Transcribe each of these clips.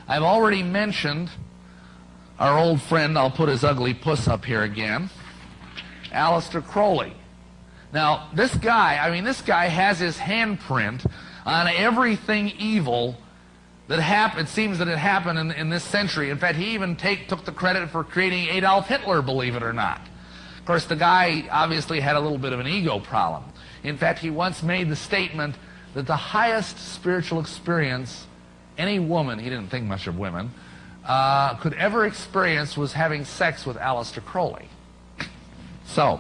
I've already mentioned our old friend, I'll put his ugly puss up here again, Aleister Crowley. Now, this guy has his handprint on everything evil that happened. It seems that it happened in this century. In fact, he even took the credit for creating Adolf Hitler, believe it or not. Of course, the guy obviously had a little bit of an ego problem. In fact, he once made the statement that the highest spiritual experience any woman, he didn't think much of women, could ever experience was having sex with Aleister Crowley. So,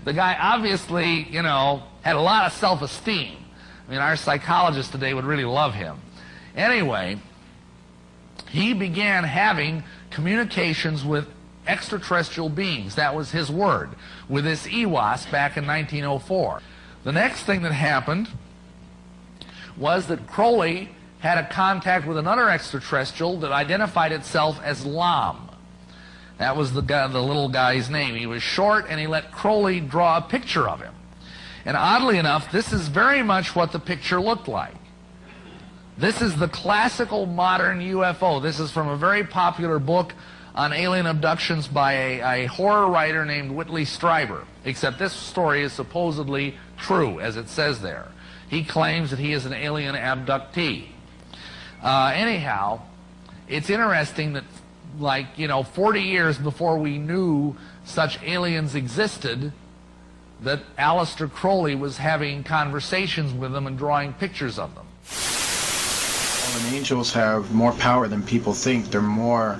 the guy obviously, you know, had a lot of self-esteem. I mean, our psychologists today would really love him. Anyway, he began having communications with extraterrestrial beings. That was his word, with this EWAS back in 1904. The next thing that happened was that Crowley had a contact with another extraterrestrial that identified itself as Lam. That was the little guy's name. He was short, and he let Crowley draw a picture of him. And oddly enough, this is very much what the picture looked like. This is the classical modern UFO. This is from a very popular book on alien abductions by a horror writer named Whitley Strieber, except this story is supposedly true, as it says there. He claims that he is an alien abductee. Anyhow, it's interesting that, like, you know, 40 years before we knew such aliens existed, that Aleister Crowley was having conversations with them and drawing pictures of them. Fallen angels have more power than people think. They're more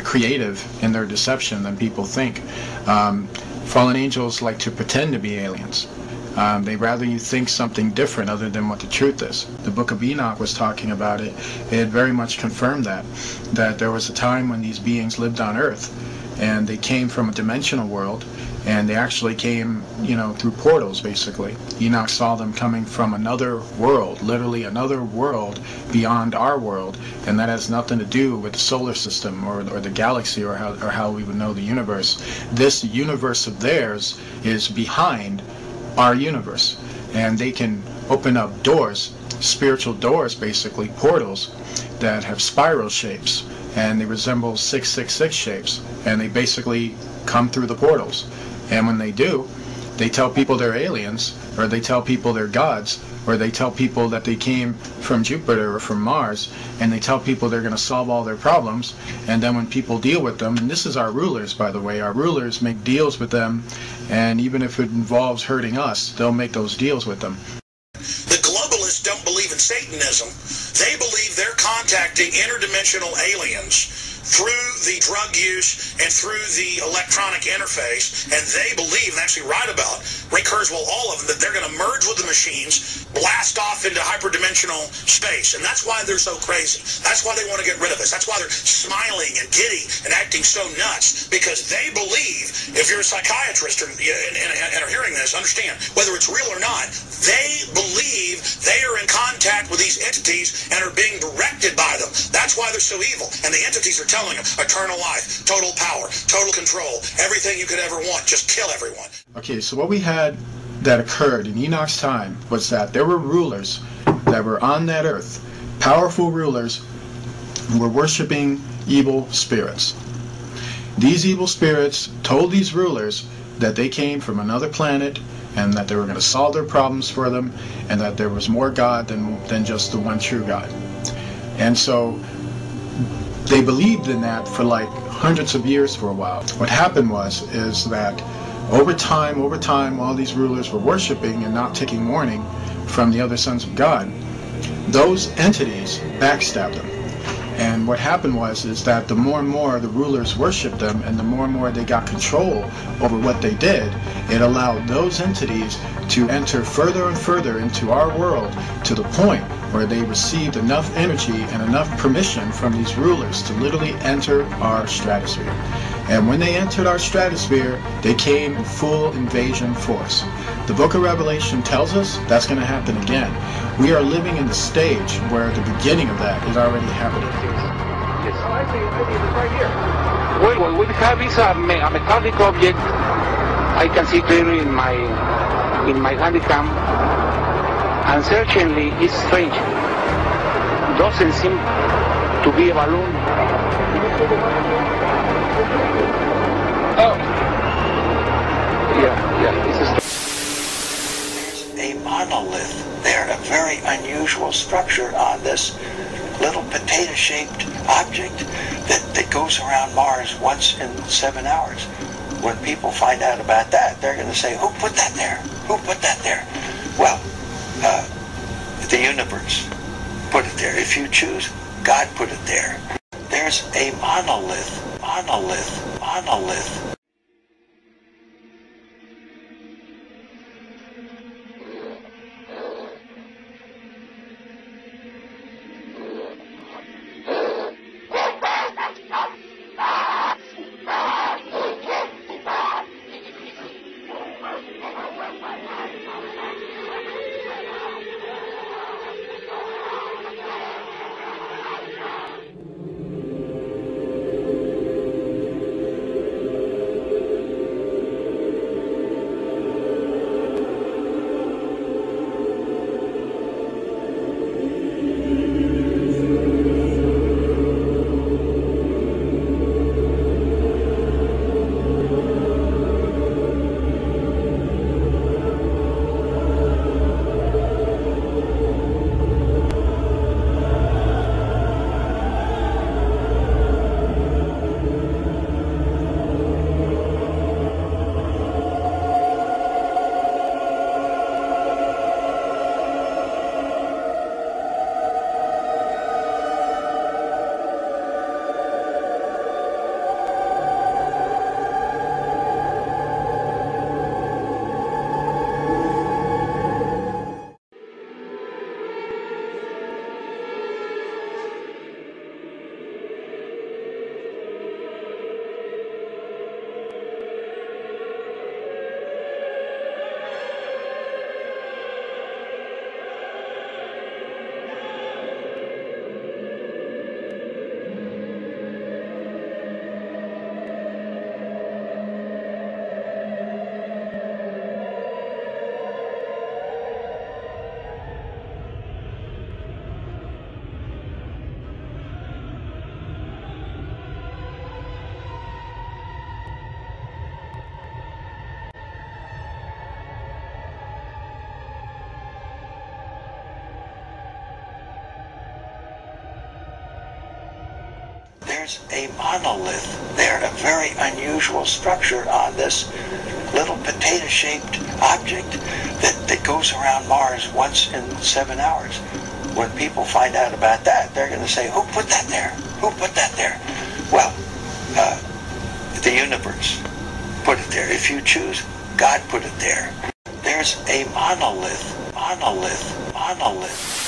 creative in their deception than people think. Fallen angels like to pretend to be aliens. They'd rather you think something different other than what the truth is. The Book of Enoch was talking about it. It very much confirmed that there was a time when these beings lived on Earth, and they came from a dimensional world, and they actually came, you know, through portals, basically. Enoch saw them coming from another world, literally another world beyond our world, and that has nothing to do with the solar system or the galaxy or how we would know the universe. This universe of theirs is behind our universe, and they can open up doors, spiritual doors, basically portals that have spiral shapes, and they resemble 666 shapes, and they basically come through the portals. And when they do, they tell people they're aliens, or they tell people they're gods, or they tell people that they came from Jupiter or from Mars, and they tell people they're going to solve all their problems. And then when people deal with them, and this is our rulers, by the way, our rulers make deals with them, and even if it involves hurting us, they'll make those deals with them. The globalists don't believe in Satanism. They believe they're contacting interdimensional aliens through the drug use and through the electronic interface, and they believe, and actually write about, Ray Kurzweil, all of them, that they're going to merge with the machines, blast off into hyperdimensional space, and that's why they're so crazy. That's why they want to get rid of us. That's why they're smiling and giddy and acting so nuts, because they believe, if you're a psychiatrist and are hearing this, understand, whether it's real or not, they believe they are in contact with these entities and are being directed by them. That's why they're so evil, and the entities are telling them eternal life, total power, total control, everything you could ever want, just kill everyone. Okay, so what we had that occurred in Enoch's time was that there were rulers that were on that earth, powerful rulers who were worshiping evil spirits. These evil spirits told these rulers that they came from another planet and that they were going to solve their problems for them, and that there was more God than just the one true God. And so they believed in that for like hundreds of years for a while. What happened is that over time, while these rulers were worshiping and not taking warning from the other sons of God, those entities backstabbed them. And what happened is that the more and more the rulers worshipped them, and the more they got control over what they did, it allowed those entities to enter further and further into our world, to the point where they received enough energy and enough permission from these rulers to literally enter our stratosphere. And when they entered our stratosphere, they came in full invasion force. The book of Revelation tells us that's going to happen again. We are living in the stage where the beginning of that is already happening. Yes. Oh, I see it's right here. Well, what we have is a metallic object. I can see clearly in my handycam, and certainly it's strange. It doesn't seem to be a balloon. Oh. Yeah, this is... There's a monolith there, a very unusual structure on this little potato-shaped object that goes around Mars once in 7 hours. When people find out about that, they're going to say, who put that there? Who put that there? Well, the universe put it there. If you choose, God put it there. There's a monolith, monolith, monolith. There's a monolith there, a very unusual structure on this little potato-shaped object that goes around Mars once in 7 hours. When people find out about that, they're going to say, who put that there? Who put that there? Well, the universe put it there. If you choose, God put it there. There's a monolith, monolith, monolith.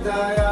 daya